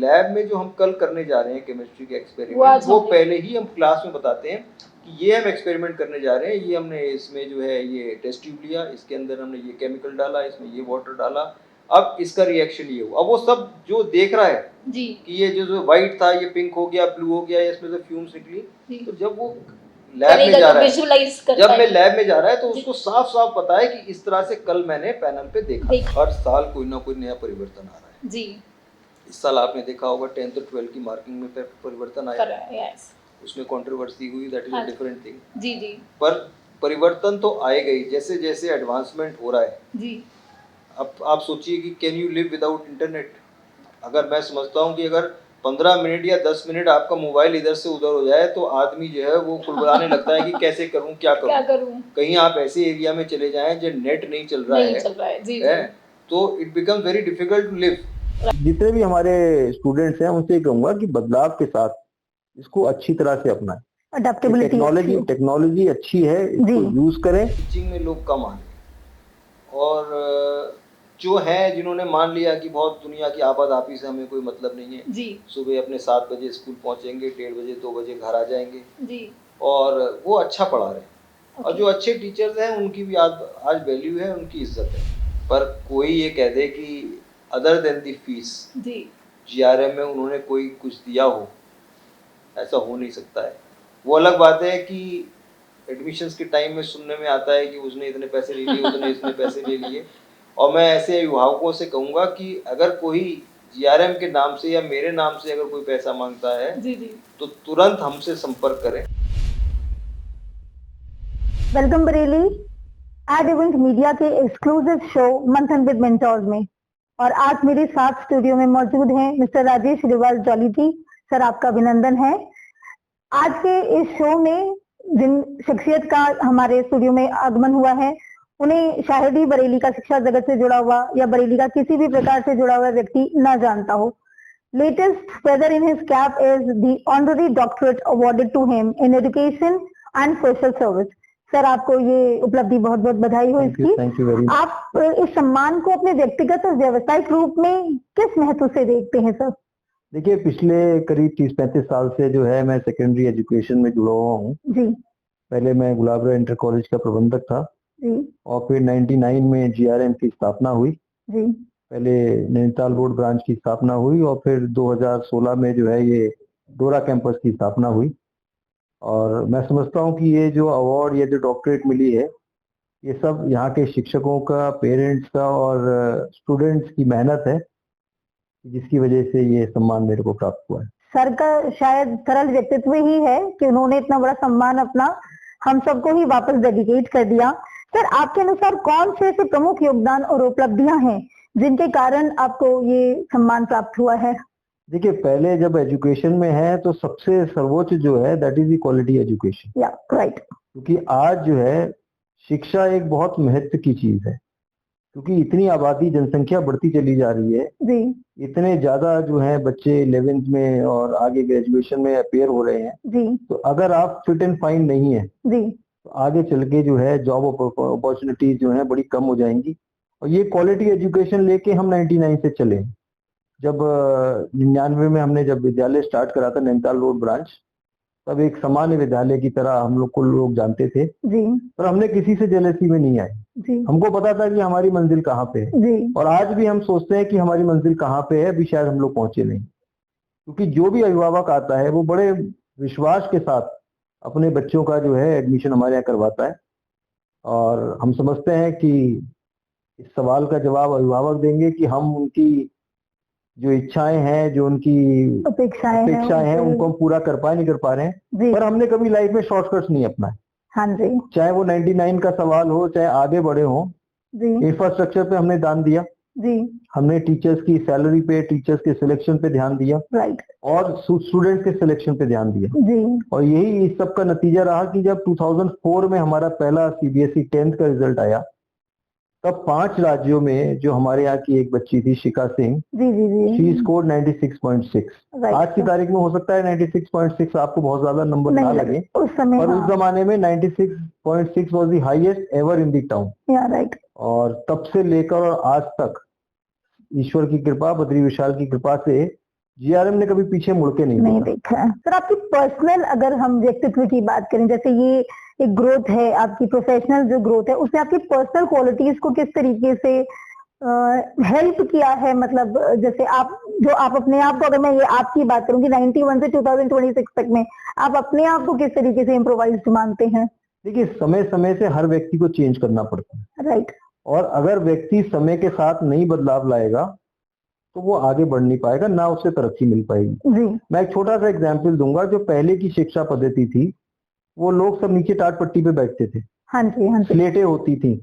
Lab में जो हम कल करने जा रहे हैं केमिस्ट्री के वो एक्सपेरिमेंट, आज वो हमने पहले ही हम क्लास में बताते हैं कि ये हम एक्सपेरिमेंट करने जा रहे हैं, ये हमने इसमें जो है ये टेस्ट ट्यूब लिया, इसके अंदर हमने ये केमिकल डाला, इसमें ये वाटर डाला, अब इसका रिएक्शन ये हुआ। अब वो सब जो देख रहा है जी कि ये जो व्हाइट था ये पिंक हो गया, ब्लू हो गया, इसमें से फ्यूम्स निकली, जी तो जब वो लैब में करेगा जा तो रहा है, विजुअलाइज कर जब मैं पाएगा। लैब में जा रहा है तो जी। उसको साफ साफ पता है कि इस तरह से कल मैंने पैनल पे देखा। देखा। हर साल कोई ना कोई नया परिवर्तन आ रहा है। जी इस साल आपने देखा होगा 10th और 12th की मार्किंग में परिवर्तन आया, कर रहा है, यस उसमें कंट्रोवर्सी हुई, दैट इज अ हाँ। Different thing. जी जी पर परिवर्तन तो आएगा ही, जैसे जैसे एडवांसमेंट हो रहा है। जी अब आप सोचिए कि can you live without internet. अगर मैं समझता हूँ कि अगर 15 मिनट या 10 मिनट आपका मोबाइल इधर से उधर हो जाए तो आदमी जो है वो कुड़बड़ाने लगता है कि कैसे करूँ, क्या क्या करूँ। करूँ, कहीं आप ऐसे एरिया में चले जाएं जो नेट नहीं चल रहा नहीं है, चल रहा है। जी है जी तो it become very difficult to live. जितने भी हमारे स्टूडेंट्स हैं उनसे कहूंगा कि बदलाव के साथ इसको अच्छी तरह से अपनाएं। अडेप्टेबिलिटी टेक्नोलॉजी अच्छी है, इसको यूज करें। टीचिंग में लोग कम आ रहे और जो है जिन्होंने मान लिया कि बहुत दुनिया की आपाधापी से हमें कोई मतलब नहीं है जी सुबह अपने 7 बजे स्कूल पहुंचेंगे, 1:30 बजे 2 बजे घर आ जाएंगे जी और वो अच्छा पढ़ा रहे हैं। और जो अच्छे टीचर्स हैं उनकी भी आज वैल्यू है, उनकी इज्जत है। पर कोई ये कह दे कि अदर देन दी फीस जी जीआरएम में उन्होंने कोई कुछ दिया हो, ऐसा हो नहीं सकता है। वो अलग बात है कि एडमिशन्स के टाइम में सुनने में आता है कि उसने इतने पैसे ले लिए, उसने इतने पैसे ले लिए। और मैं ऐसे अभिभावकों से कहूँगा कि अगर कोई जीआरएम के नाम से या मेरे नाम से अगर कोई पैसा मांगता है जी जी तो तुरंत हमसे संपर्क करें। Welcome Bareilly ad event media के exclusive show Manthan with mentors में। और आज मेरे साथ स्टूडियो में मौजूद हैं मिस्टर राजेश रिवाल जॉली जी। सर आपका अभिनंदन है। आज के इस शो में जिन शख्सियत का हमारे स्टूडियो में आगमन हुआ है उन्हें शायद ही बरेली का शिक्षा जगत से जुड़ा हुआ या बरेली का किसी भी प्रकार से जुड़ा हुआ व्यक्ति न जानता हो। Latest feather in his cap is the honorary doctorate awarded to him in education and social service. Sir आपको ये उपलब्धि बहुत बहुत बधाई हो इसकी। Thank you very much. आप इस सम्मान को अपने व्यक्तिगत और व्यावसायिक रूप में किस महत्व से देखते हैं सर? देखिए पिछले करीब 30-35 साल से जो है मैं सेकेंडरी एजुकेशन में जुड़ा हुआ हूँ। जी पहले मैं गुलाबरा इंटर कॉलेज का प्रबंधक था जी और फिर 99 में जीआरएम की स्थापना हुई। जी पहले नैनीताल रोड ब्रांच की स्थापना हुई और फिर 2016 में जो है ये डोरा कैंपस की स्थापना हुई। और मैं समझता हूँ कि ये जो अवार्ड, ये जो डॉक्टरेट मिली है, ये सब यहाँ के शिक्षकों का, पेरेंट्स का और स्टूडेंट्स की मेहनत है, जिसकी वजह से ये सम्मान मेरे को प्राप्त हुआ है। सर का शायद सरल व्यक्तित्व ही है कि उन्होंने इतना बड़ा सम्मान अपना हम सबको ही वापस डेडिकेट कर दिया। सर आपके अनुसार कौन से ऐसे प्रमुख योगदान और उपलब्धियां हैं जिनके कारण आपको ये सम्मान प्राप्त हुआ है? देखिए पहले जब एजुकेशन में है तो सबसे सर्वोच्च जो है that is the quality education. या राइट। क्योंकि आज जो है शिक्षा एक बहुत महत्व की चीज है, क्योंकि इतनी आबादी, जनसंख्या बढ़ती चली जा रही है जी इतने ज्यादा जो है बच्चे 11th में और आगे ग्रेजुएशन में अपेयर हो रहे हैं। जी तो अगर आप फिट एंड फाइन नहीं है जी तो आगे चल के जो है जॉब अपॉर्चुनिटीज जो है बड़ी कम हो जाएंगी। और ये क्वालिटी एजुकेशन लेके हम 99 से चले। जब 99 में हमने जब विद्यालय स्टार्ट करा था नैनीताल रोड ब्रांच, तब एक सामान्य विद्यालय की तरह हम लोग को लोग जानते थे, जी पर हमने किसी से जेलसी में नहीं आए। जी हमको पता था कि हमारी मंजिल कहाँ पे है जी और आज भी हम सोचते हैं कि हमारी मंजिल कहाँ पे है, अभी शायद हम लोग पहुंचे नहीं। क्योंकि जो भी अभिभावक आता है वो बड़े विश्वास के साथ अपने बच्चों का जो है एडमिशन हमारे यहाँ करवाता है। और हम समझते हैं कि इस सवाल का जवाब अभिभावक देंगे कि हम उनकी जो इच्छाएं हैं, जो उनकी अपेक्षाएं हैं उनको हम पूरा कर पाए नहीं कर पा रहे हैं। जी पर हमने कभी लाइफ में शॉर्टकट्स नहीं अपनाए। हाँ जी चाहे वो 99 का सवाल हो, चाहे आगे बढ़े हो, जी इंफ्रास्ट्रक्चर पे हमने ध्यान दिया, जी हमने टीचर्स की सैलरी पे, टीचर्स के सिलेक्शन पे ध्यान दिया राइट और स्टूडेंट्स के सिलेक्शन पे ध्यान दिया। जी और यही इस सब का नतीजा रहा कि जब 2004 में हमारा पहला सीबीएसई 10th का रिजल्ट आया, तब 5 राज्यों में जो हमारे यहाँ की एक बच्ची थी शिखा सिंह, जी जी जी शी स्कोर 96.6। राइट आज की तारीख में हो सकता है 96.6 आपको बहुत ज्यादा नंबर ना नहीं लगे, उस समय पर उस हाँ जमाने में 96.6 was the highest ever in the town. या राइट और तब से लेकर और आज तक ईश्वर की कृपा, बद्री विशाल की कृपा से जीआरएम ने कभी पीछे मुड़ के नहीं नहीं देखा। देखा है। सर आपकी पर्सनल अगर हम व्यक्तित्व की बात करें, जैसे ये एक ग्रोथ है आपकी, प्रोफेशनल जो ग्रोथ है, उसने आपकी पर्सनल क्वालिटीज को किस तरीके से हेल्प किया है? मतलब जैसे आप अपने आप को, अगर मैं ये आपकी बात करूंगी 91 से 2026 तक में आप अपने आप को किस तरीके से इम्प्रोवाइज्ड मानते हैं? देखिए, समय समय से हर व्यक्ति को चेंज करना पड़ता है, राइट। और अगर व्यक्ति समय के साथ नहीं बदलाव लाएगा तो वो आगे बढ़ नहीं पाएगा, ना उसे तरक्की मिल पाएगी। जी मैं एक छोटा सा एग्जाम्पल दूंगा। जो पहले की शिक्षा पद्धति थी, वो लोग सब नीचे टाट पट्टी पे बैठते थे, हाँ जी हाँ जी, स्लेटें होती थी,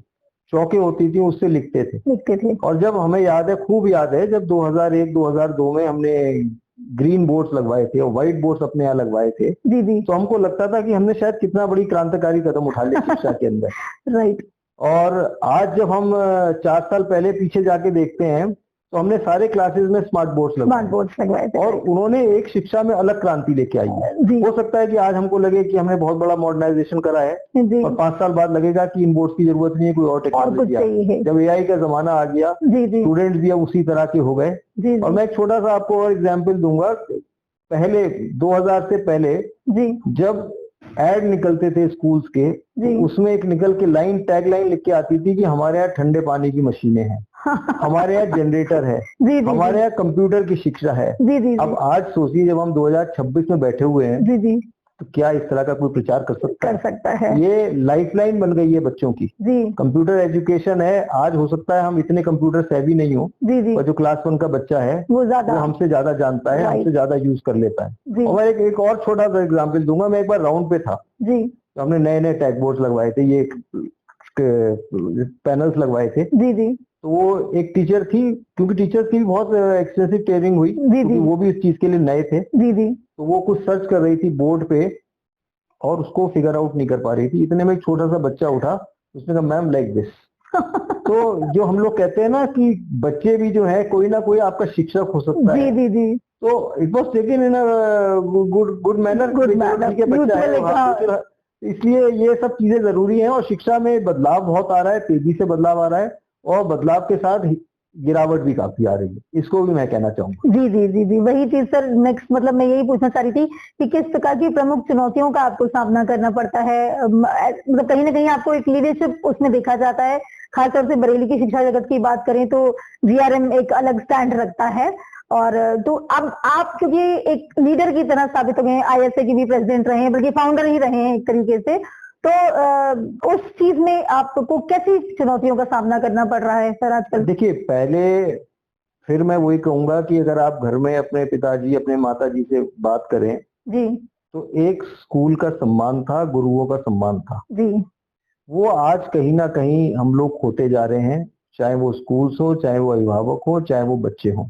चौके होती थी, उससे लिखते थे। लिखते थे। और जब हमें याद है, खूब याद है, जब 2001-2002 में हमने ग्रीन बोर्ड्स लगवाए थे और व्हाइट बोर्ड्स अपने यहाँ लगवाए थे, जी जी तो हमको लगता था कि हमने शायद कितना बड़ी क्रांतिकारी कदम उठा लिया शिक्षा के अंदर। राइट। और आज जब हम 4 साल पहले पीछे जाके देखते हैं, तो हमने सारे क्लासेस में स्मार्ट बोर्ड्स स्मार्ट लगवाए, बोर्ड्स लगवाए थे। और उन्होंने एक शिक्षा में अलग क्रांति लेके आई है। जी हो सकता है कि आज हमको लगे कि हमने बहुत बड़ा मॉडर्नाइजेशन करा है, जी, और 5 साल बाद लगेगा कि इन बोर्ड्स की जरूरत नहीं है, कोई और और कुछ टेक्नोलॉजी आ गई। चाहिए है। जब एआई का जमाना आ गया, जी जी स्टूडेंट्स भी अब उसी तरह के हो गए। जी और मैं एक छोटा सा आपको और एग्जाम्पल दूंगा। पहले 2000 से पहले जी जब एड निकलते थे स्कूल्स के, जी तो उसमें एक निकल के टैग लाइन लिख के आती थी कि हमारे यहाँ ठंडे पानी की मशीनें हैं, हमारे यहाँ जनरेटर है, जी जी हमारे यहाँ कंप्यूटर की शिक्षा है। जी जी अब आज सोचिए, जब हम 2026 में बैठे हुए हैं, जी जी, तो क्या इस तरह का कोई प्रचार कर सकता कर है? सकता है। ये लाइफलाइन बन गई है बच्चों की। जी कंप्यूटर एजुकेशन है। आज हो सकता है हम इतने कंप्यूटर सेवी नहीं हो, जी जी, और जो क्लास 1 का बच्चा है वो वो ज्यादा। हमसे ज्यादा जानता है, Right. हमसे ज्यादा यूज कर लेता है। जी और मैं एक और छोटा सा एग्जाम्पल दूंगा। मैं एक बार राउंड पे था, जी तो हमने नए नए टैग बोर्ड्स लगवाए थे, ये पैनल्स लगवाए थे। जी जी तो वो एक टीचर थी, क्योंकि टीचर्स की भी बहुत एक्सटेंसिव ट्रेनिंग हुई, जी क्योंकि जी वो भी इस चीज के लिए नए थे। जी जी, तो वो कुछ सर्च कर रही थी बोर्ड पे, और उसको फिगर आउट नहीं कर पा रही थी। इतने में एक छोटा सा बच्चा उठा, उसने कहा मैम लाइक दिस। तो जो हम लोग कहते हैं ना कि बच्चे भी जो है, कोई ना कोई आपका शिक्षक हो सकता जी है। जी जी, तो it was taken in good manner. Good manner. ठीक है, बच्चा है, Mutual, हाँ। इसलिए ये सब चीजें जरूरी हैं। और शिक्षा में बदलाव बहुत आ रहा है, तेजी से बदलाव आ रहा है, और बदलाव के साथ गिरावट भी काफी आ रही है, इसको भी मैं कहना चाहूंगा। जी जी जी जी, वही चीज सर नेक्स्ट, मतलब मैं यही पूछना चाह रही थी कि किस प्रकार की प्रमुख चुनौतियों का आपको सामना करना पड़ता है? मतलब कहीं ना कहीं आपको एक लीडरशिप उसमें देखा जाता है, खासतौर से बरेली की शिक्षा जगत की बात करें तो जीआरएम एक अलग स्टैंड रखता है। और तो अब आप क्योंकि एक लीडर की तरह साबित हो गए हैं, आईएसए के भी प्रेसिडेंट रहे हैं, बल्कि फाउंडर ही रहे हैं एक तरीके से, तो उस चीज में आपको कैसी चुनौतियों का सामना करना पड़ रहा है सर आजकल? देखिए, पहले फिर मैं वही कहूंगा कि अगर आप घर में अपने पिताजी, अपने माताजी से बात करें, जी तो एक स्कूल का सम्मान था, गुरुओं का सम्मान था। जी वो आज कहीं ना कहीं हम लोग खोते जा रहे हैं, चाहे वो स्कूल्स हो, चाहे वो अभिभावक हो, चाहे वो बच्चे हों।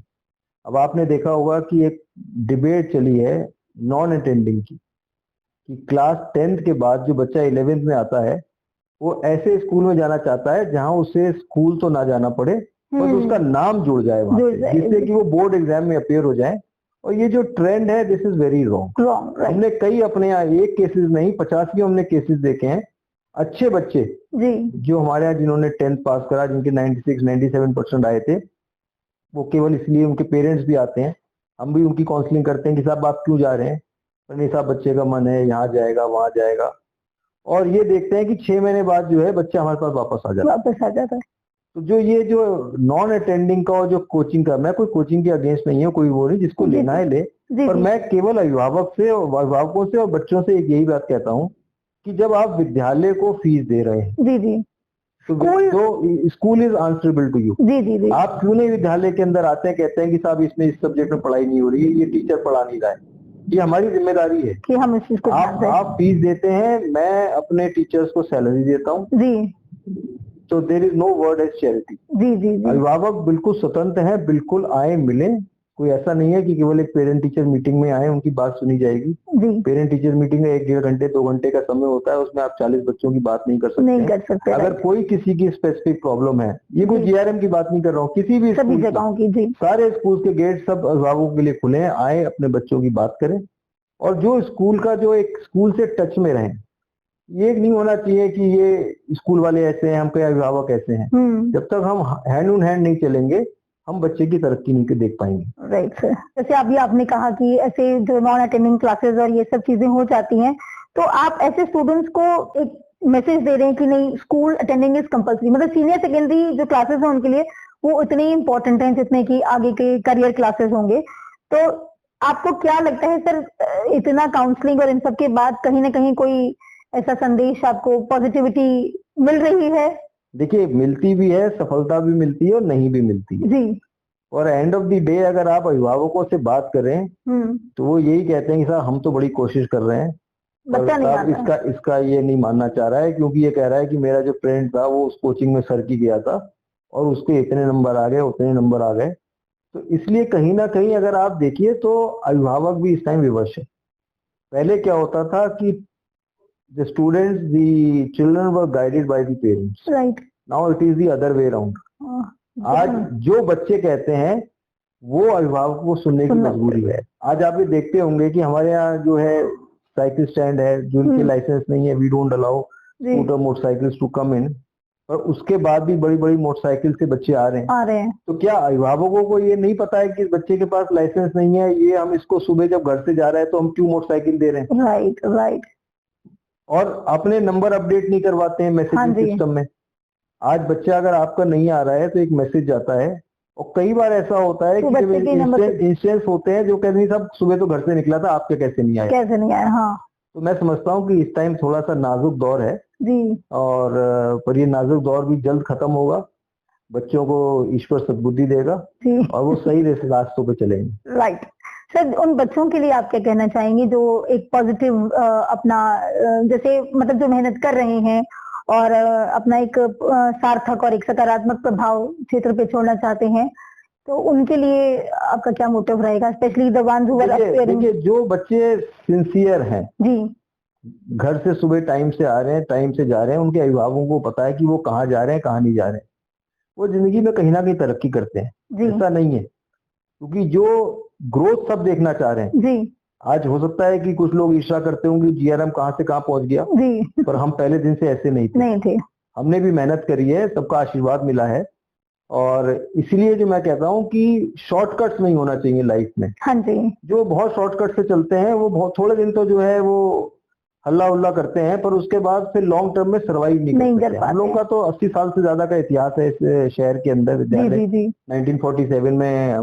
अब आपने देखा होगा कि एक डिबेट चली है नॉन अटेंडिंग की, कि क्लास 10th के बाद जो बच्चा 11th में आता है, वो ऐसे स्कूल में जाना चाहता है जहां उसे स्कूल तो ना जाना पड़े, बस उसका नाम जुड़ जाए वहां जुड़ पे, जाए। जिससे कि वो बोर्ड एग्जाम में अपेयर हो जाए। और ये जो ट्रेंड है, this is very wrong. Wrong, right. हमने कई अपने यहाँ एक केसेस नहीं, 50 भी हमने केसेस देखे हैं। अच्छे बच्चे जी जो हमारे यहाँ जिन्होंने 10th पास करा, जिनके 96-97% आए थे, वो केवल इसलिए, उनके पेरेंट्स भी आते हैं, हम भी उनकी काउंसलिंग करते हैं कि साहब आप क्यों जा रहे हैं, पर नहीं साहब बच्चे का मन है, यहाँ जाएगा वहां जाएगा। और ये देखते हैं कि 6 महीने बाद जो है बच्चा हमारे पास वापस आ जाता है। वापस आ जाता है। तो जो ये जो नॉन अटेंडिंग का और जो कोचिंग का, मैं कोई कोचिंग के अगेंस्ट नहीं हूँ, कोई वो नहीं, जिसको जी, लेना है ले। जी पर जी मैं केवल अभिभावकों से और बच्चों से एक यही बात कहता हूँ कि जब आप विद्यालय को फीस दे रहे हैं, जी जी तो school is answerable to you. जी जी जी, आप क्यों नहीं विद्यालय के अंदर आते हैं, कहते हैं कि साहब इसमें इस सब्जेक्ट में पढ़ाई नहीं हो रही है, ये टीचर पढ़ा नहीं रहा है। ये हमारी जिम्मेदारी है कि हम इस चीज को ध्यान दें। आप फीस देते हैं, मैं अपने टीचर्स को सैलरी देता हूँ, जी तो there is no word as charity. जी जी जी, अभिभावक बिल्कुल स्वतंत्र हैं, बिल्कुल आए मिले। कोई ऐसा नहीं है कि केवल एक पेरेंट टीचर मीटिंग में आए, उनकी बात सुनी जाएगी। जी पेरेंट टीचर मीटिंग में 1-1.5 घंटे 2 घंटे का समय होता है, उसमें आप 40 बच्चों की बात नहीं कर सकते नहीं हैं। कर सकते, अगर right। कोई किसी की स्पेसिफिक प्रॉब्लम है, ये कोई जी। जीआरएम की बात नहीं कर रहा हूँ, किसी भी सभी स्कूल की, जगहों की, जी सारे स्कूल के गेट सब अभिभावकों के लिए खुले हैं, आए अपने बच्चों की बात करें। और जो स्कूल का जो एक स्कूल से टच में रहें, ये नहीं होना चाहिए कि ये स्कूल वाले ऐसे हैं, हम कई अभिभावक ऐसे हैं। जब तक हम हैंड ऑन हैंड नहीं चलेंगे, हम बच्चे की तरक्की नहीं देख पाएंगे। राइट सर, जैसे अभी आपने कहा कि ऐसे जो नॉन अटेंडिंग क्लासेस और ये सब चीजें हो जाती हैं, तो आप ऐसे स्टूडेंट्स को एक मैसेज दे रहे हैं कि नहीं, स्कूल अटेंडिंग इज कंपल्सरी, मतलब सीनियर सेकेंडरी जो क्लासेस हैं उनके लिए वो उतने ही इंपॉर्टेंट हैं जितने कि आगे के करियर क्लासेस होंगे। तो आपको क्या लगता है सर, इतना काउंसलिंग और इन सब के बाद कहीं ना कहीं कोई ऐसा संदेश आपको पॉजिटिविटी मिल रही है? देखिए, मिलती भी है, सफलता भी मिलती है और नहीं भी मिलती है। जी। और एंड ऑफ द डे अगर आप अभिभावकों से बात करें तो वो यही कहते हैं कि सर हम तो बड़ी कोशिश कर रहे हैं, पर बच्चा नहीं साहब आता। इसका ये नहीं मानना चाह रहा है, क्योंकि ये कह रहा है कि मेरा जो फ्रेंड था वो उस कोचिंग में सर की गया था और उसके इतने नंबर आ गए, उतने नंबर आ गए। तो इसलिए कहीं ना कहीं अगर आप देखिए तो अभिभावक भी इस टाइम विवश है। पहले क्या होता था कि the students, the children were guided by the parents. Right. Now it is the other way around. आज जो बच्चे कहते हैं वो अभिभावक को सुनने की मजबूरी है। आज आप ये देखते होंगे कि हमारे यहाँ जो है साइकिल स्टैंड है, जिनके लाइसेंस नहीं है, we don't allow scooter motorcycles to come in, पर उसके बाद भी बड़ी बड़ी मोटरसाइकिल से बच्चे आ रहे हैं। तो क्या अभिभावकों को ये नहीं पता है कि बच्चे के पास लाइसेंस नहीं है, ये हम इसको सुबह जब घर से जा रहा है तो हम क्यों मोटरसाइकिल दे रहे हैं? Right right. और अपने नंबर अपडेट नहीं करवाते हैं मैसेजिंग सिस्टम में। आज बच्चा अगर आपका नहीं आ रहा है तो एक मैसेज जाता है, और कई बार ऐसा होता है कि इंस्टेंस होते हैं जो कहते हैं साहब सुबह तो घर से निकला था, आपके कैसे नहीं आया? हाँ। तो मैं समझता हूँ कि इस टाइम थोड़ा सा नाजुक दौर है जी। और पर ये नाजुक दौर भी जल्द खत्म होगा। बच्चों को ईश्वर सद्बुद्धि देगा और वो सही रास्तों पे चलेंगे। राइट सर, उन बच्चों के लिए आप क्या कहना चाहेंगे जो एक पॉजिटिव अपना जैसे मतलब जो मेहनत कर रहे हैं और अपना एक सार्थक और एक सकारात्मक प्रभाव क्षेत्र पे छोड़ना चाहते हैं, तो उनके लिए आपका क्या मोटिव रहेगा, specially the ones who are aspiring? देखिए, जो बच्चे सिंसियर हैं जी, घर से सुबह टाइम से आ रहे हैं, टाइम से जा रहे हैं, उनके अभिभावकों को पता है कि वो कहाँ जा रहे हैं, कहाँ नहीं जा रहे हैं, वो जिंदगी में कहीं ना कहीं तरक्की करते हैं। ऐसा नहीं है, क्योंकि जो ग्रोथ सब देखना चाह रहे हैं। जी। आज हो सकता है कि कुछ लोग ईर्ष्या करते होंगे जीआरएम कहाँ से कहाँ पहुंच गया, जी। पर हम पहले दिन से ऐसे नहीं थे। हमने भी मेहनत करी है, सबका आशीर्वाद मिला है, और इसलिए जो मैं कहता हूँ कि शॉर्टकट्स नहीं होना चाहिए लाइफ में। हाँ जी। जो बहुत शॉर्टकट से चलते हैं वो बहुत थोड़े दिन तो जो है वो हल्ला उल्ला करते हैं, पर उसके बाद फिर लॉन्ग टर्म में सर्वाइव नहीं कर पाते। हम लोग का तो 80 साल से ज्यादा का इतिहास है इस शहर के अंदर। विद्यालय 1947 में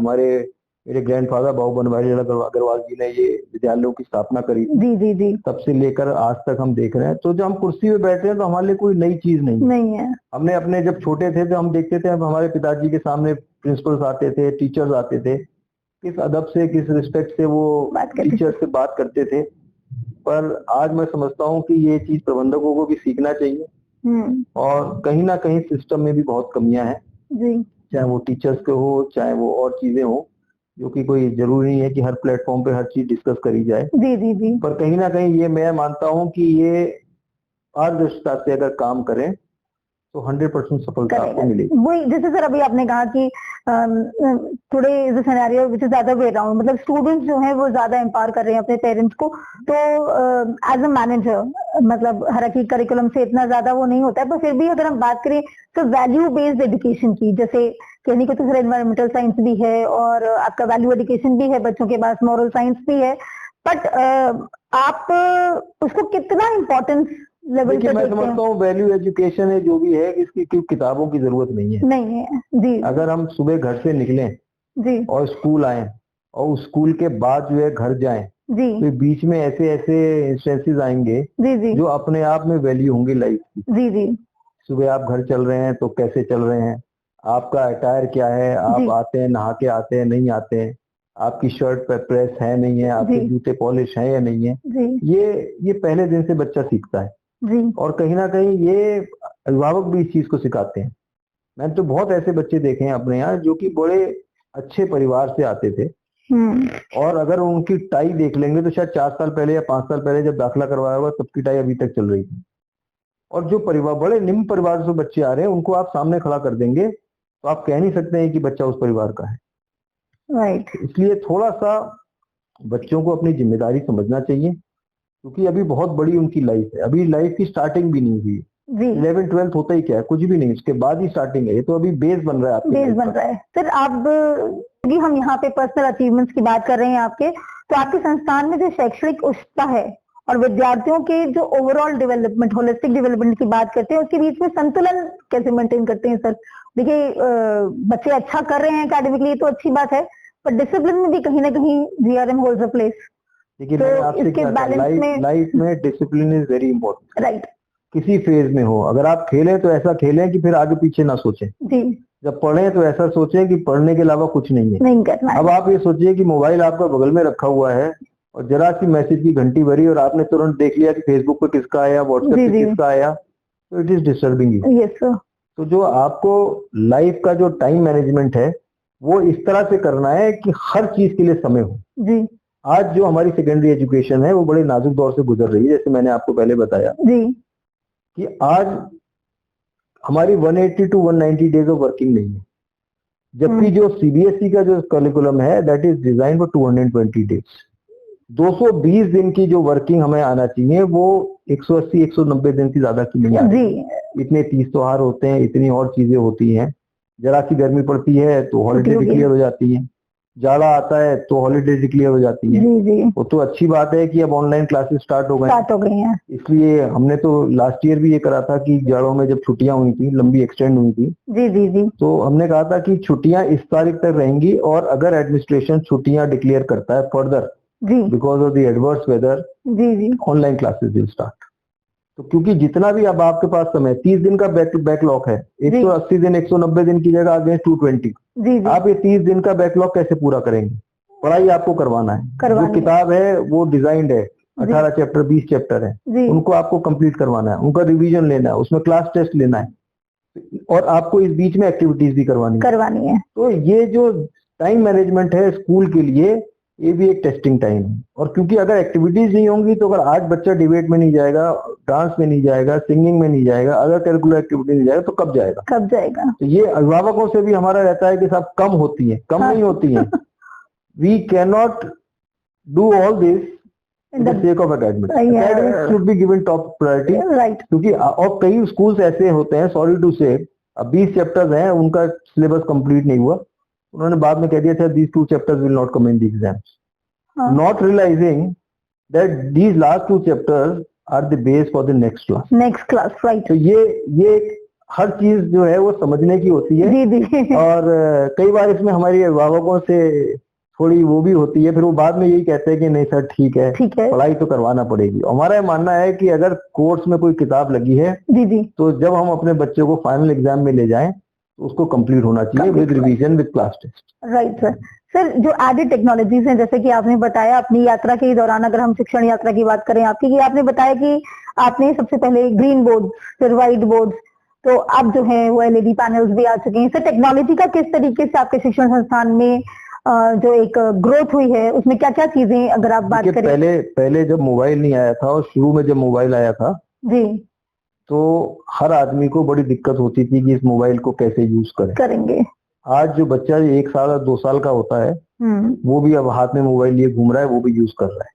मेरे ग्रैंडफादर बाबू बनवारी अग्रवाल जी ने ये विद्यालयों की स्थापना करी। जी। तब से लेकर आज तक हम देख रहे हैं। तो जब हम कुर्सी पे बैठे हैं तो हमारे लिए कोई नई चीज नहीं है। हमने अपने जब छोटे थे तो हम देखते थे हमारे पिताजी के सामने प्रिंसिपल्स आते थे, टीचर्स आते थे, किस अदब से किस रिस्पेक्ट से वो टीचर से बात करते थे। पर आज मैं समझता हूँ कि ये चीज प्रबंधकों को भी सीखना चाहिए, और कहीं ना कहीं सिस्टम में भी बहुत कमियां हैं, चाहे वो टीचर्स के हो चाहे वो और चीजें हो, जो कि कोई जरूरी नहीं है कि हर प्लेटफॉर्म पे हर चीज डिस्कस करी जाए। जी। पर कहीं ना कहीं ये मैं मानता हूँ कि ये पारदर्शिता से अगर काम करें तो 100% सफलता आपको मिलेगी। वही जैसे सर अभी आपने कहा कि थोड़े इज सिनेरियो विच इज ज्यादा वे अराउंड, मतलब स्टूडेंट्स जो हैं वो ज्यादा एम्पावर कर रहे हैं अपने पेरेंट्स को, तो एज अ मैनेजर मतलब हालांकि करिकुलम से इतना ज्यादा वो नहीं होता है, पर फिर भी अगर हम बात करें तो वैल्यू बेस्ड एजुकेशन की, जैसे कहने को तो सर एनवायरमेंटल साइंस भी है और आपका वैल्यू एजुकेशन भी है, बच्चों के पास मॉरल साइंस भी है, बट आप उसको कितना इम्पोर्टेंस लेवल पे? मैं समझता हूँ वैल्यू एजुकेशन है जो भी है, इसकी किताबों की जरूरत नहीं है। जी। अगर हम सुबह घर से निकलें जी और स्कूल आए और उस स्कूल के बाद जो है घर जाएं जी, तो बीच में ऐसे इंस्टेंसेस आएंगे जी जो अपने आप में वैल्यू होंगी लाइफ की। जी। सुबह आप घर चल रहे हैं तो कैसे चल रहे हैं, आपका अटायर क्या है, आप आते हैं नहा के आते हैं नहीं आते हैं, आपकी शर्ट पे प्रेस है नहीं है, आपके जूते पॉलिश है या नहीं है, ये पहले दिन से बच्चा सीखता है जी। और कहीं ना कहीं ये अभिभावक भी इस चीज को सिखाते हैं। मैंने तो बहुत ऐसे बच्चे देखे हैं अपने यहाँ जो कि बड़े अच्छे परिवार से आते थे, और अगर उनकी टाई देख लेंगे तो शायद 4 साल पहले या 5 साल पहले जब दाखिला करवाया होगा तब की टाई अभी तक चल रही थी। और जो परिवार बड़े निम्न परिवार से बच्चे आ रहे हैं उनको आप सामने खड़ा कर देंगे तो आप कह नहीं सकते हैं कि बच्चा उस परिवार का है। राइट। इसलिए थोड़ा सा बच्चों को अपनी जिम्मेदारी समझना चाहिए, क्योंकि अभी बहुत बड़ी उनकी लाइफ है, अभी लाइफ की स्टार्टिंग भी नहीं हुई। जी 11 12 होता ही क्या है, कुछ भी नहीं, उसके बाद ही स्टार्टिंग है, ये तो अभी बेस बन रहा है आपके बेस life बन का। रहा है। सर आप यदि हम यहाँ पे पर्सनल अचीवमेंट्स की बात कर रहे हैं आपके, तो आपके संस्थान में जो शैक्षणिक उच्चता है और विद्यार्थियों के जो ओवरऑल डेवलपमेंट, होलिस्टिक डेवलपमेंट की बात करते हैं, उसके बीच में संतुलन कैसे मेंटेन करते हैं सर? देखिए बच्चे अच्छा कर रहे हैं एकेडमिकली तो अच्छी बात है, पर डिसिप्लिन में भी कहीं ना कहीं जीआरएम होल्ड्स अ प्लेस। देखिए तो मैंने आपसे इसके क्या कहा, balance में- लाइफ में discipline is very important. Right किसी फेज में हो, अगर आप खेलें तो ऐसा खेलें कि फिर आगे पीछे ना सोचें, जी, जब पढ़ें तो ऐसा सोचें कि पढ़ने के अलावा कुछ नहीं है। नहीं करना है। अब आप ये सोचिए कि मोबाइल आपका बगल में रखा हुआ है और जरा सी मैसेज की घंटी बजी और आपने तुरंत देख लिया कि फेसबुक पे किसका आया, व्हाट्सएप जी, पे जी। किसका आया, तो it is disturbing you. Yes sir. तो जो आपको लाइफ का जो टाइम मैनेजमेंट है वो इस तरह से करना है कि हर चीज के लिए समय हो। जी आज जो हमारी सेकेंडरी एजुकेशन है वो बड़े नाजुक दौर से गुजर रही है, जैसे मैंने आपको पहले बताया जी कि आज हमारी 180 टू 190 डेज ऑफ वर्किंग नहीं है, जबकि जो सीबीएसई का जो करिकुलम है that is design for 220 days. 220 दिन की जो वर्किंग हमें आना चाहिए वो 180 190 दिन की ज्यादा की नहीं आ रही। जी इतने तीज त्योहार होते हैं, इतनी और चीजें होती हैं, जरा सी गर्मी पड़ती है तो हॉलीडे होगी। डिक्लेयर हो जाती है, जाड़ा आता है तो हॉलीडे डिक्लेयर हो जाती है। जी जी वो तो अच्छी बात है कि अब ऑनलाइन क्लासेस स्टार्ट हो गए, स्टार्ट हो गई हैं। इसलिए हमने तो लास्ट ईयर भी ये करा था कि जाड़ों में जब छुट्टियां हुई थी, लंबी एक्सटेंड हुई थी, जी जी जी तो हमने कहा था कि छुट्टियां इस तारीख तक रहेंगी और अगर एडमिनिस्ट्रेशन छुट्टियां डिक्लेयर करता है फर्दर जी because of the adverse weather, जी जी ऑनलाइन क्लासेस विल स्टार्ट। तो क्योंकि जितना भी अब आपके पास समय 30 दिन का बैकलॉग है, 180 दिन 190 दिन की जगह अगेंस्ट 220, जी जी आप ये 30 दिन का बैकलॉग कैसे पूरा करेंगे? पढ़ाई आपको करवाना है, करवानी जो है। किताब है वो डिजाइंड है, 18 चैप्टर 20 चैप्टर है, जी उनको आपको कंप्लीट करवाना है, उनका रिवीजन लेना है, उसमें क्लास टेस्ट लेना है और आपको इस बीच में एक्टिविटीज भी करवानी है। तो ये जो टाइम मैनेजमेंट है स्कूल के लिए, ये भी एक टेस्टिंग टाइम है। और क्योंकि अगर एक्टिविटीज नहीं होंगी तो अगर आज बच्चा डिबेट में नहीं जाएगा, डांस में नहीं जाएगा, सिंगिंग में नहीं जाएगा, अगर करिकुलर एक्टिविटी नहीं जाएगा तो कब जाएगा? कब जाएगा? तो ये अभिभावकों से भी हमारा रहता है कि साहब कम होती है, कम नहीं होती है। We can not do all this in the sake of academics. Academics should be given top priority. Right क्योंकि और कई स्कूल्स ऐसे होते हैं, सॉरी टू से, अब 20 चैप्टर्स हैं, उनका सिलेबस कंप्लीट नहीं हुआ, उन्होंने बाद में कह दिया था these 2 chapters will not come in the exams, not realizing that these last 2 chapters are the base for the next class. Right. तो ये हर चीज जो है वो समझने की होती है। जी जी और कई बार इसमें हमारी अभिभावकों से थोड़ी वो भी होती है, फिर वो बाद में यही कहते हैं कि नहीं सर ठीक है, पढ़ाई तो करवाना पड़ेगी। हमारा ये मानना है कि अगर कोर्स में कोई किताब लगी है जी जी तो जब हम अपने बच्चे को फाइनल एग्जाम में ले जाएं तो उसको कंप्लीट होना चाहिए with revision with class test. Right sir. Sir जो एडेड टेक्नोलॉजीज हैं, जैसे कि आपने बताया अपनी यात्रा के दौरान, अगर हम शिक्षण यात्रा की बात करें आपकी, कि आपने बताया कि आपने सबसे पहले ग्रीन बोर्ड फिर व्हाइट बोर्ड, तो अब जो है वो एलईडी पैनल्स भी आ चुके हैं। सर टेक्नोलॉजी का किस तरीके से आपके शिक्षण संस्थान में जो एक ग्रोथ हुई है उसमें क्या क्या चीजें अगर आप बात करें? पहले जब मोबाइल नहीं आया था और शुरू में जब मोबाइल आया था जी, तो हर आदमी को बड़ी दिक्कत होती थी कि इस मोबाइल को कैसे यूज करेंगे। आज जो बच्चा 1 साल और 2 साल का होता है वो भी अब हाथ में मोबाइल लिए घूम रहा है, वो भी यूज कर रहा है।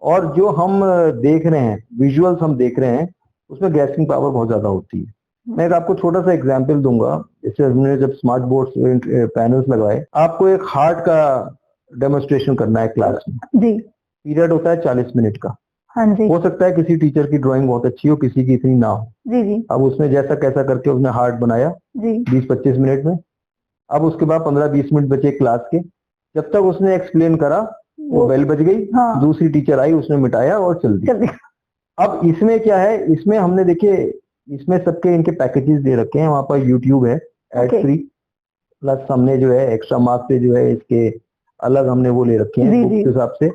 और जो हम देख रहे हैं, विजुअल्स हम देख रहे हैं, उसमें ग्रैस्पिंग पावर बहुत ज्यादा होती है। मैं एक आपको छोटा सा एग्जांपल दूंगा। जैसे हमने जब स्मार्ट बोर्ड पैनल्स लगाए, आपको एक हार्ट का डेमोन्स्ट्रेशन करना है क्लास में, जी पीरियड होता है 40 मिनट का। हाँ जी हो सकता है किसी टीचर की ड्राइंग बहुत अच्छी हो, किसी की इतनी ना हो। जी जी अब उसने जैसा कैसा करके उसने हार्ट बनाया जी 20-25 मिनट में। अब उसके बाद 15-20 मिनट बचे क्लास के, जब तक उसने एक्सप्लेन करा वो बेल बज गई, हाँ। दूसरी टीचर आई, उसने मिटाया और चल दी। अब इसमें क्या है, इसमें हमने देखिए इसमें सबके इनके पैकेजेस दे रखे हैं। वहां पर यूट्यूब है एड फ्री, प्लस हमने जो है एक्स्ट्रा मार्क्स से जो है इसके अलग हमने वो ले रखे हैं बुक्स के हिसाब से।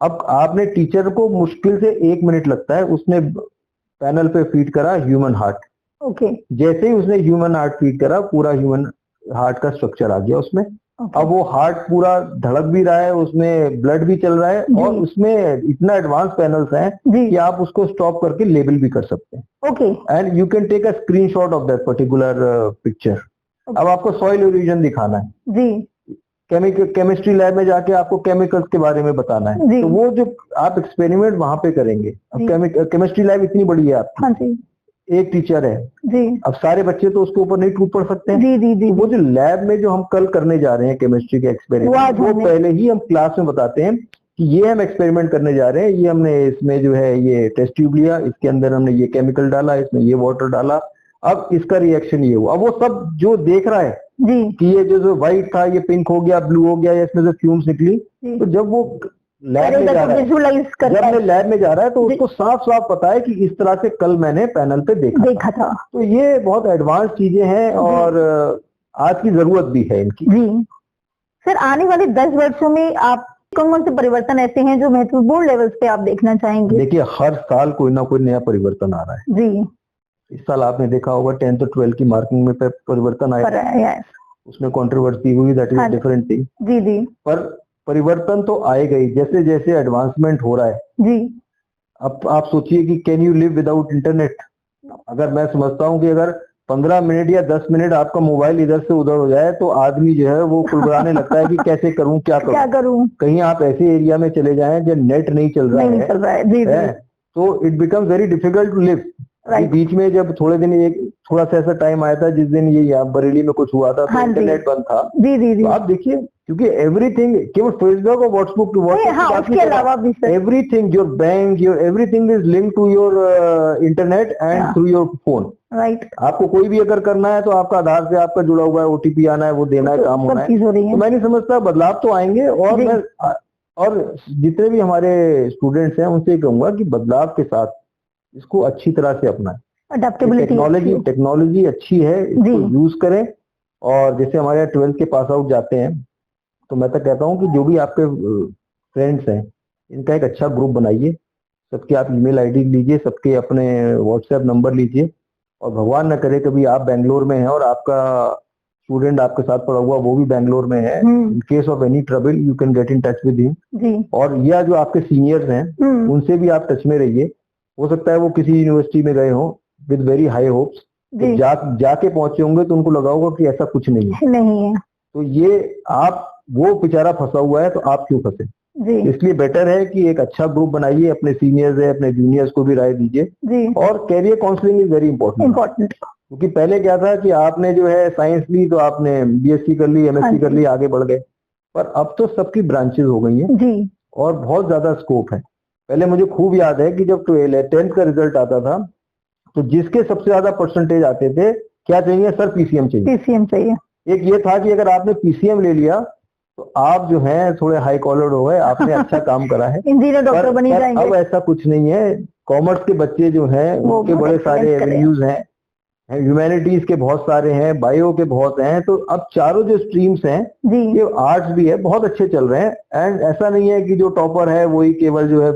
अब आपने टीचर को मुश्किल से 1 मिनट लगता है, उसने पैनल पे फीड करा ह्यूमन हार्ट। ओके जैसे ही उसने ह्यूमन हार्ट फीड करा, पूरा ह्यूमन हार्ट का स्ट्रक्चर आ गया उसमें। अब वो हार्ट पूरा धड़क भी रहा है, उसमें ब्लड भी चल रहा है और उसमें इतना एडवांस पैनल्स हैं कि आप उसको स्टॉप करके लेबल भी कर सकते हैं। Okay and you can take a screenshot of that particular picture. अब आपको सॉइल ओरिजिन दिखाना है जी, केमिस्ट्री लैब में जाके आपको केमिकल्स के बारे में बताना है, तो वो जो आप एक्सपेरिमेंट वहां पे करेंगे। अब केमिस्ट्री लैब इतनी बड़ी है आपकी, एक टीचर है, जी अब सारे बच्चे तो उसके ऊपर नहीं टूट पड़ सकते हैं। जी जी जी तो वो जो लैब में जो हम कल करने जा रहे हैं केमिस्ट्री के वो आज एक्सपेरिमेंट, वो हमने- पहले ही हम क्लास में बताते हैं कि ये हम एक्सपेरिमेंट करने जा रहे हैं, ये हमने इसमें जो है ये टेस्ट ट्यूब लिया, इसके अंदर हमने ये केमिकल डाला, इसमें ये वाटर डाला, अब इसका रिएक्शन ये हुआ। अब वो सब जो देख रहा है जी कि ये जो व्हाइट था ये पिंक हो गया, ब्लू हो गया, या इसमें से फ्यूम्स निकली, जी तो जब वो लैब में करेगा जा तो रहा है, विजुअलाइज कर जब मैं लैब में जा रहा है तो जी। उसको साफ साफ पता है कि इस तरह से कल मैंने पैनल पे देखा था। देखा था। तो ये बहुत एडवांस चीजें हैं और आज की जरूरत भी है इनकी। जी सर, आने वाले 10 वर्षों में आप कौन से परिवर्तन ऐसे हैं जो महत्वपूर्ण लेवल्स पे आप देखना चाहेंगे? देखिए, हर साल कोई ना कोई नया परिवर्तन आ रहा है। जी इस साल आपने देखा होगा 10th और 12th की मार्किंग में परिवर्तन आया, यस उसमें कंट्रोवर्सी हुई, दैट इज हाँ। Different thing. जी जी पर परिवर्तन तो आएगा ही, जैसे जैसे एडवांसमेंट हो रहा है। जी अब आप सोचिए कि can you live without internet? अगर मैं समझता हूँ कि अगर 15 मिनट या 10 मिनट आपका मोबाइल इधर से उधर हो जाए तो आदमी जो है वो कुड़कुड़ाने लगता है कि कैसे करूं, क्या क्या करूं। करूं? कहीं आप ऐसे एरिया में चले जाएं जब नेट नहीं चल रहा नहीं है, चल रहा है। जी जी है, तो it becomes very difficult to live. Right बीच में जब थोड़े दिन एक थोड़ा सा ऐसा टाइम आया था जिस दिन ये यहाँ बरेली में कुछ हुआ था तो हाँ जी। इंटरनेट बंद था। जी जी जी तो आप देखिए, क्योंकि एवरीथिंग केवल फेसबुक और व्हाट्सएप नहीं, हाँ उसके अलावा भी sir everything, your bank, your everything is link to your internet and हाँ। Through your phone. राइट आपको कोई भी अगर करना है तो आपका आधार से आपका जुड़ा हुआ है, ओटीपी आना है, वो देना है, काम होना सब है। चीज हो रही तो है। मैं नहीं समझता, बदलाव तो आएंगे। और जी। मैं और जितने भी हमारे स्टूडेंट्स हैं उनसे कहूंगा कि बदलाव के साथ इसको अच्छी तरह से अपनाएं। अडेप्टेबिलिटी टेक्नोलॉजी अच्छी है, इसको जी। यूज करें। और जैसे हमारे यहाँ 12th के पास आउट जाते हैं तो मैं तो कहता हूँ कि जो भी आपके फ्रेंड्स हैं इनका एक अच्छा ग्रुप बनाइए, सबके आप ईमेल आईडी लीजिए, सबके अपने व्हाट्सएप नंबर लीजिए, और भगवान न करे कभी आप बेंगलोर में हैं और आपका स्टूडेंट आपके साथ पढ़ा हुआ वो भी बेंगलोर में है, in case of any trouble you can get in touch with him. जी और या जो आपके सीनियर्स हैं उनसे भी आप टच में रहिए। हो सकता है वो किसी यूनिवर्सिटी में गए हो विद वेरी हाई होप्स, तो जी जाके पहुंचे होंगे तो उनको लगा होगा कि ऐसा कुछ नहीं है। नहीं है। तो ये आप, वो बेचारा फंसा हुआ है तो आप क्यों फंसे? जी इसलिए बेटर है कि एक अच्छा ग्रुप बनाइए, अपने सीनियर्स है, अपने जूनियर्स को भी राय दीजिए। जी और career counselling is very important. Important. क्योंकि पहले क्या था कि आपने जो है साइंस ली तो आपने बीएससी कर ली, हाँ एमएससी कर जी। ली, आगे बढ़ गए। पर अब तो सबकी ब्रांचेस हो गई हैं जी और बहुत ज्यादा स्कोप है। पहले मुझे खूब याद है कि जब 10th का रिजल्ट आता था तो जिसके सबसे ज्यादा परसेंटेज आते थे, क्या चाहिए सर? पीसीएम चाहिए। पीसीएम चाहिए। एक ये था कि अगर आपने पीसीएम ले लिया तो आप जो है थोड़े हाई कॉलर्ड हो गए, आपने अच्छा काम करा है। इंजीनियर डॉक्टर पर, बनी पर जाएंगे। अब ऐसा कुछ नहीं है। कॉमर्स के बच्चे जो हैं वो उनके बहुत बड़े सारे excellent करे। एवेन्यूज हैं, ह्यूमैनिटीज के बहुत सारे हैं, बायो के बहुत हैं। तो अब चारों जो स्ट्रीम्स हैं, जी ये आर्ट्स भी है, बहुत अच्छे चल रहे हैं। एंड ऐसा नहीं है कि जो टॉपर है वही केवल जो है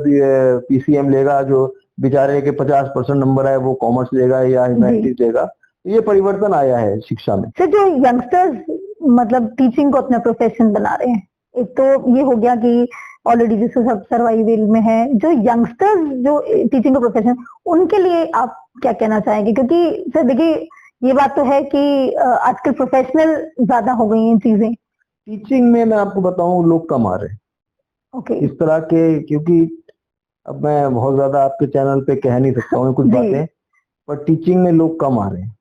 पीसीएम लेगा, जो बेचारे के 50% नंबर है वो कॉमर्स लेगा या ह्यूमैनिटीज लेगा। तो ये परिवर्तन आया है शिक्षा में। सर, जो यंगस्टर्स मतलब टीचिंग को अपना प्रोफेशन बना रहे हैं, एक तो ये हो गया कि ऑलरेडी जिसको सब सर्वाइवल में है, जो यंगस्टर्स जो टीचिंग का प्रोफेशन, उनके लिए आप क्या कहना चाहेंगे? क्योंकि सर देखिए, ये बात तो है कि आजकल प्रोफेशनल ज्यादा हो गई हैं चीजें। टीचिंग में मैं आपको बताऊं, लोग कम आ रहे हैं ओके इस तरह के, क्योंकि अब मैं बहुत ज्यादा आपके चैनल पे कह नहीं सकता हूँ कुछ जी। बातें, पर टीचिंग में लोग कम आ रहे हैं।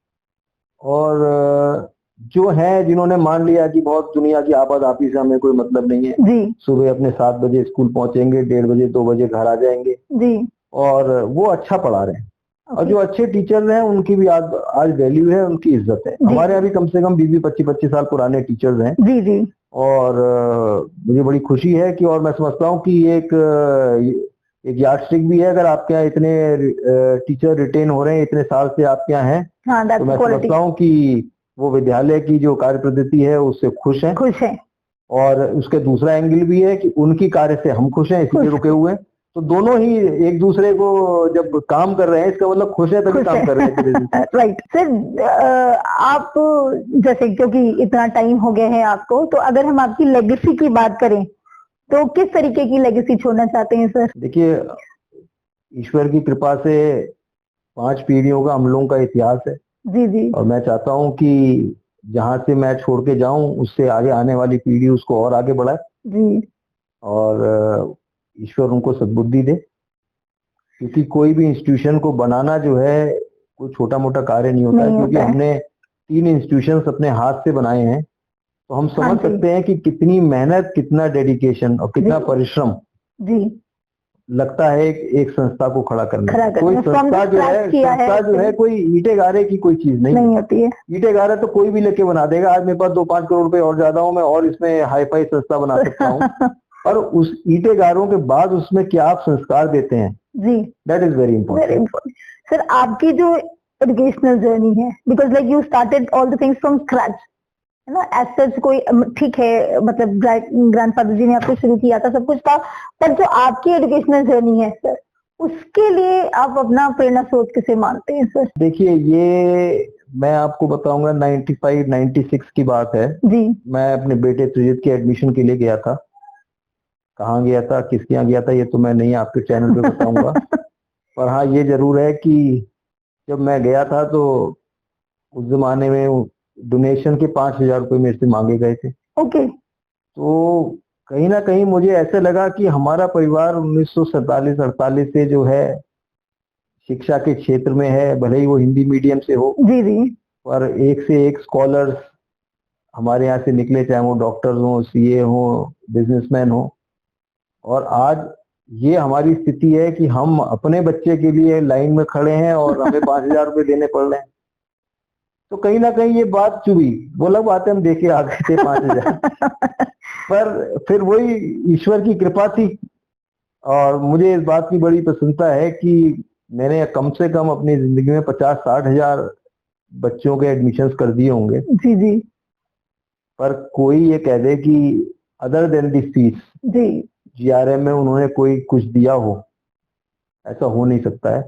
और जो है जिन्होंने मान लिया कि बहुत दुनिया की आबाद आपी से हमें कोई मतलब नहीं है, जी सुबह अपने 7 बजे स्कूल पहुंचेंगे, 1:30 बजे 2 बजे घर आ जाएंगे, जी और वो अच्छा पढ़ा रहे हैं। और ओके जो अच्छे टीचर हैं उनकी भी आज वैल्यू है, उनकी इज्जत है। हमारे यहाँ भी कम से कम 20-25 साल पुराने टीचर्स हैं। जी जी और मुझे बड़ी खुशी है कि, और मैं समझता हूँ कि एक यार्डस्टिक भी है, अगर आपके यहाँ इतने टीचर रिटेन हो रहे हैं, इतने साल से आपके यहाँ हैं, हाँ, तो मैं समझता हूँ कि वो विद्यालय की जो कार्य पद्धति है उससे खुश हैं। और उसके दूसरा एंगल भी है कि उनकी कार्य से हम खुश हैं, इसीलिए रुके हुए हैं। तो दोनों ही एक दूसरे को जब काम कर रहे हैं, इसका मतलब खुश है तभी काम कर रहे हैं। राइट सर, आप जैसे क्योंकि इतना टाइम हो गया है आपको, तो अगर हम आपकी लेगेसी की बात करें तो किस तरीके की लेगेसी छोड़ना चाहते हैं सर? देखिए, ईश्वर की कृपा से 5 पीढ़ियों का हम लोगों का इतिहास है। जी जी और मैं चाहता हूँ कि जहां से मैं छोड़ के जाऊं उससे आगे आने वाली पीढ़ी उसको और आगे बढ़ाए, जी और ईश्वर उनको सद्बुद्धि दे। क्योंकि कोई भी इंस्टीट्यूशन को बनाना जो है कोई छोटा मोटा कार्य नहीं होता है, नहीं क्योंकि होता है। हमने 3 इंस्टीट्यूशंस अपने हाथ से बनाए हैं, तो हम हाँ समझ जी। सकते हैं कि कितनी मेहनत, कितना डेडिकेशन और कितना जी। परिश्रम जी, लगता है एक संस्था को खड़ा करने खड़ा में। करने कोई में from the संस्था जो है, scratch किया है संस्था जो है actually। कोई ईंटे गारे की कोई चीज नहीं है। नहीं होती है। ईंटे गारे तो कोई भी लेके बना देगा। आज मेरे पास 2-5 करोड़ रुपए और ज्यादा हो, मैं और इसमें हाई फाई संस्था बना सकता हूँ, और उस ईंटे गारों के बाद उसमें क्या आप संस्कार देते हैं, जी, that is very very important. Important. Sir, आपकी जो एजुकेशनल जर्नी है, because like you started all the things from scratch, है ना, एज सच कोई ठीक है, मतलब ग्रैंडफादर जी ने आपको शुरू किया था, सब कुछ था, पर जो आपकी एजुकेशनल जर्नी है सर, उसके लिए आप अपना प्रेरणा स्रोत किसे मानते हैं सर? देखिए, ये मैं आपको बताऊंगा 95-96 की बात है। जी। मैं अपने बेटे त्रिजित के एडमिशन के लिए गया था। कहाँ गया था, किसके यहाँ गया था, ये तो मैं नहीं आपके चैनल पे बताऊंगा। पर हाँ, ये जरूर है कि जब मैं गया था तो उस जमाने में डोनेशन के 5,000 रुपये मेरे से मांगे गए थे। ओके। तो कहीं ना कहीं मुझे ऐसे लगा कि हमारा परिवार 1947-48 से जो है शिक्षा के क्षेत्र में है, भले ही वो हिंदी मीडियम से हो, जी जी। पर एक से एक स्कॉलर्स हमारे यहाँ से निकले, चाहे वो डॉक्टर्स हो, सीए हो, बिजनेसमैन हो। और आज ये हमारी स्थिति है कि हम अपने बच्चे के लिए लाइन में खड़े हैं और हमें 5,000 रुपये देने पड़ रहे हैं। तो कहीं ना कहीं ये बात चुभी। वो लोग बातें हम देखे आ गए थे 5,000, पर फिर वही ईश्वर की कृपा थी। और मुझे इस बात की बड़ी प्रसन्नता है कि मैंने कम से कम अपनी जिंदगी में 50-60 हजार बच्चों के एडमिशन्स कर दिए होंगे। जी जी। पर कोई ये कह दे कि अदर देन दी फीस जी। जीआरएम में उन्होंने कोई कुछ दिया हो, ऐसा हो नहीं सकता है।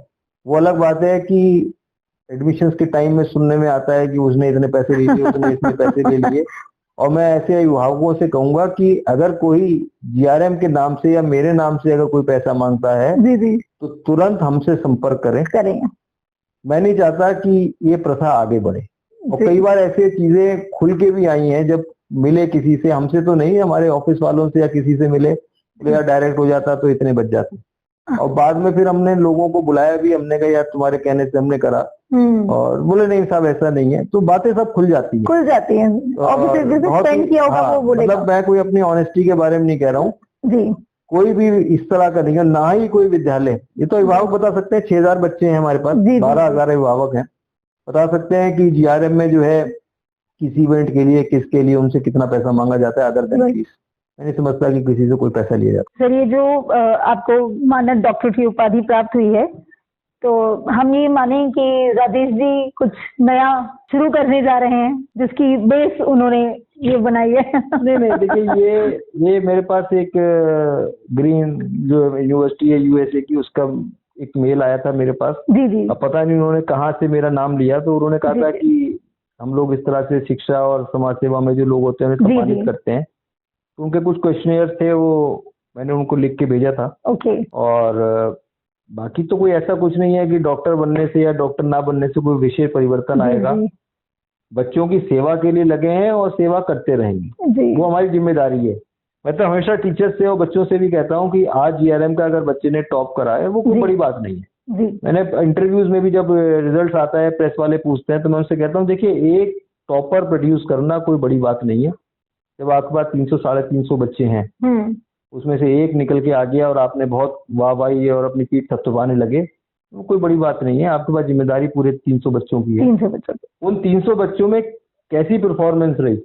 वो अलग बात है कि एडमिशन्स के टाइम में सुनने में आता है कि उसने इतने पैसे ले लिए, उसने इतने पैसे ले लिए। और मैं ऐसे अभिभावकों से कहूंगा कि अगर कोई जीआरएम के नाम से या मेरे नाम से अगर कोई पैसा मांगता है जी जी। तो तुरंत हमसे संपर्क करें। करें। मैं नहीं चाहता कि ये प्रथा आगे बढ़े। और कई बार ऐसे चीजें खुल के भी आई हैं, जब मिले किसी से, हमसे तो नहीं, हमारे ऑफिस वालों से या किसी से मिले, बोले यार डायरेक्ट हो जाता तो इतने बच जाते। और बाद में फिर हमने लोगों को बुलाया भी, हमने कहा यार तुम्हारे कहने से हमने करा, और बोले नहीं साहब ऐसा नहीं है। तो बातें सब खुल जाती हैं। खुल जाती हैं। ऑफिस जिसने बहुत ही- स्पेंड किया होगा हाँ, वो बोलेगा। मतलब मैं कोई अपनी ऑनेस्टी के बारे में नहीं कह रहा हूँ, जी। कोई भी इस तरह का नहीं है, ना ही कोई विद्यालय। ये तो अभिभावक बता सकते हैं, 6,000 बच्चे हैं हमारे पास, जी, जी। 12,000 अभिभावक हैं, बता सकते हैं कि जीआरएम में जो है किसी इवेंट के लिए, किसके लिए उनसे कितना पैसा मांगा जाता है अदर देन Right. फीस। मैं नहीं समझता कि किसी से कोई पैसा लिया जाता। सर, ये जो आपको मानद डॉक्टर की उपाधि प्राप्त हुई है, तो हम ये माने कि राजेश जी कुछ नया शुरू करने जा रहे हैं, जिसकी बेस उन्होंने ये बनाई है। नहीं, देखिए ये मेरे पास एक ग्रीन जो यूनिवर्सिटी है यूएसए की, उसका एक मेल आया था मेरे पास। जी जी। अब पता नहीं उन्होंने कहाँ से मेरा नाम लिया, तो उन्होंने कहा जी, था जी। कि हम लोग इस तरह से शिक्षा और समाज सेवा में जो लोग होते हैं उन्हें जी, सम्मानित जी। करते हैं। तो उनके कुछ क्वेश्चनियर थे, वो मैंने उनको लिख के भेजा था। ओके। और बाकी तो कोई ऐसा कुछ नहीं है कि डॉक्टर बनने से या डॉक्टर ना बनने से कोई विशेष परिवर्तन जी, आएगा। जी। बच्चों की सेवा के लिए लगे हैं और सेवा करते रहेंगे, जी। वो हमारी जिम्मेदारी है। मैं तो हमेशा टीचर्स से और बच्चों से भी कहता हूँ कि आज जीआरएम का अगर बच्चे ने टॉप करा है, वो कोई जी। बड़ी बात नहीं है। जी। मैंने इंटरव्यूज में भी जब रिजल्ट आता है, प्रेस वाले पूछते हैं, तो मैं उनसे कहता हूँ देखिए, एक टॉपर प्रोड्यूस करना कोई बड़ी बात नहीं है। जब आपके पास 300-350 बच्चे हैं, उसमें से एक निकल के आ गया और आपने बहुत वाहवाही और अपनी पीठ थपथपाने लगे, वो कोई बड़ी बात नहीं है। आपके पास जिम्मेदारी पूरे 300 बच्चों की है। 300 बच्चों की। उन 300 बच्चों में कैसी परफॉर्मेंस रही,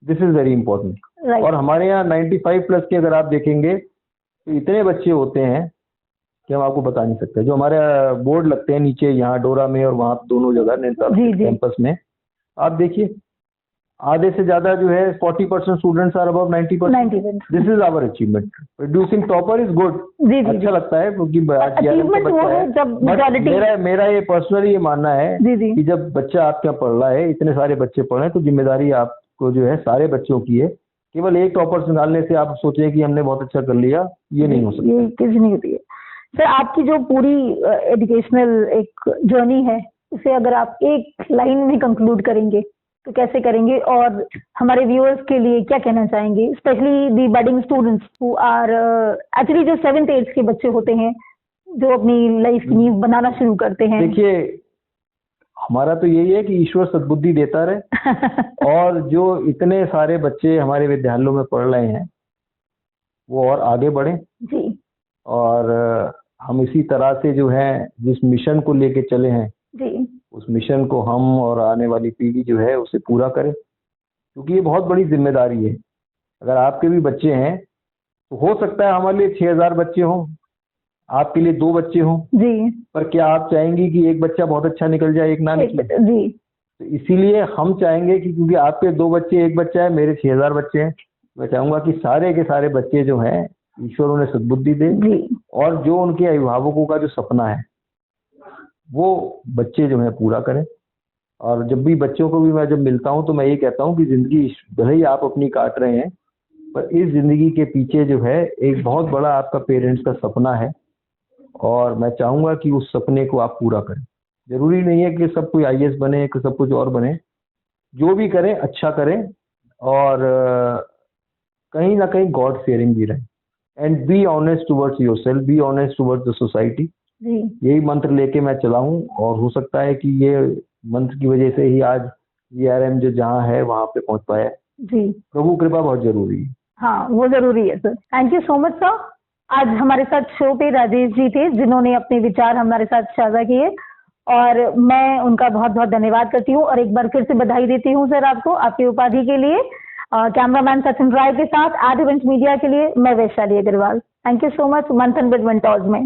this is very important. Right. और हमारे यहाँ 95 प्लस के अगर आप देखेंगे तो इतने बच्चे होते हैं कि हम आपको बता नहीं सकते। जो हमारे बोर्ड लगते हैं नीचे, यहाँ डोरा में और वहाँ दोनों जगह नैनीताल जी, जी। कैंपस में, आप देखिए आधे से ज्यादा जो है 40% students are above 90%। 90%। This is our achievement. Producing topper is good. जी जी। अच्छा लगता है क्योंकि अचीवमेंट वो है जब But मेजॉरिटी। मेरा ये पर्सनली ये मानना है जी जी। कि जब बच्चा आपके यहाँ पढ़ रहा है, इतने सारे बच्चे पढ़ रहे हैं, तो जिम्मेदारी आपको जो है सारे बच्चों की है। केवल एक टॉपर निकालने से आप सोचे कि हमने बहुत अच्छा कर लिया, ये नहीं हो सकता। ये किसी नहीं होती है। सर, आपकी जो पूरी एजुकेशनल एक जर्नी है, उसे अगर आप एक लाइन में कंक्लूड करेंगे तो कैसे करेंगे, और हमारे व्यूअर्स के लिए क्या कहना चाहेंगे, specially the budding students who are actually जो 7th 8th के बच्चे होते हैं, जो अपनी लाइफ की नींव बनाना शुरू करते हैं। देखिए, हमारा तो यही है कि ईश्वर सद्बुद्धि देता रहे और जो इतने सारे बच्चे हमारे विद्यालयों में पढ़ रहे हैं वो और आगे बढ़े जी और हम इसी तरह से जो है जिस मिशन को लेके चले हैं जी उस मिशन को हम और आने वाली पीढ़ी जो है उसे पूरा करें, क्योंकि ये बहुत बड़ी जिम्मेदारी है। अगर आपके भी बच्चे हैं तो हो सकता है हमारे लिए 6000 बच्चे हों, आपके लिए 2 बच्चे हों, जी पर क्या आप चाहेंगी कि एक बच्चा बहुत अच्छा निकल जाए, एक ना निकले? जी तो इसीलिए हम चाहेंगे कि क्योंकि आपके 2 बच्चे, एक बच्चा है, मेरे 6000 बच्चे हैं, मैं चाहूंगा कि सारे के सारे बच्चे जो हैं ईश्वर उन्हें सद्बुद्धि दे जी और जो उनके अभिभावकों का जो सपना है वो बच्चे जो है पूरा करें। और जब भी बच्चों को भी मैं जब मिलता हूं तो मैं ये कहता हूं कि जिंदगी भले ही आप अपनी काट रहे हैं, पर इस जिंदगी के पीछे जो है एक बहुत बड़ा आपका पेरेंट्स का सपना है और मैं चाहूंगा कि उस सपने को आप पूरा करें। जरूरी नहीं है कि सब कोई आईएएस बने, कि सब कुछ और बने, जो भी करें अच्छा करें और कहीं ना कहीं गॉड फेयरिंग भी रहे and be honest towards yourself, be honest towards the society. जी यही मंत्र लेके मैं चला हूँ और हो सकता है कि ये मंत्र की वजह से ही आज वीआरएम जो जहाँ है वहाँ पे पहुँच पाया है। जी प्रभु कृपा बहुत जरूरी है। हाँ वो जरूरी है sir. Thank you so much sir. आज हमारे साथ शो पे राजेश जी थे जिन्होंने अपने विचार हमारे साथ साझा किए और मैं उनका बहुत बहुत धन्यवाद करती हूँ और एक बार फिर से बधाई देती हूँ सर आपको आपकी उपाधि के लिए। कैमरामैन सचिन राय के साथ एड इवेंट मीडिया के लिए मैं Vaishali Agarwal. Thank you so much Manthan with mentors में।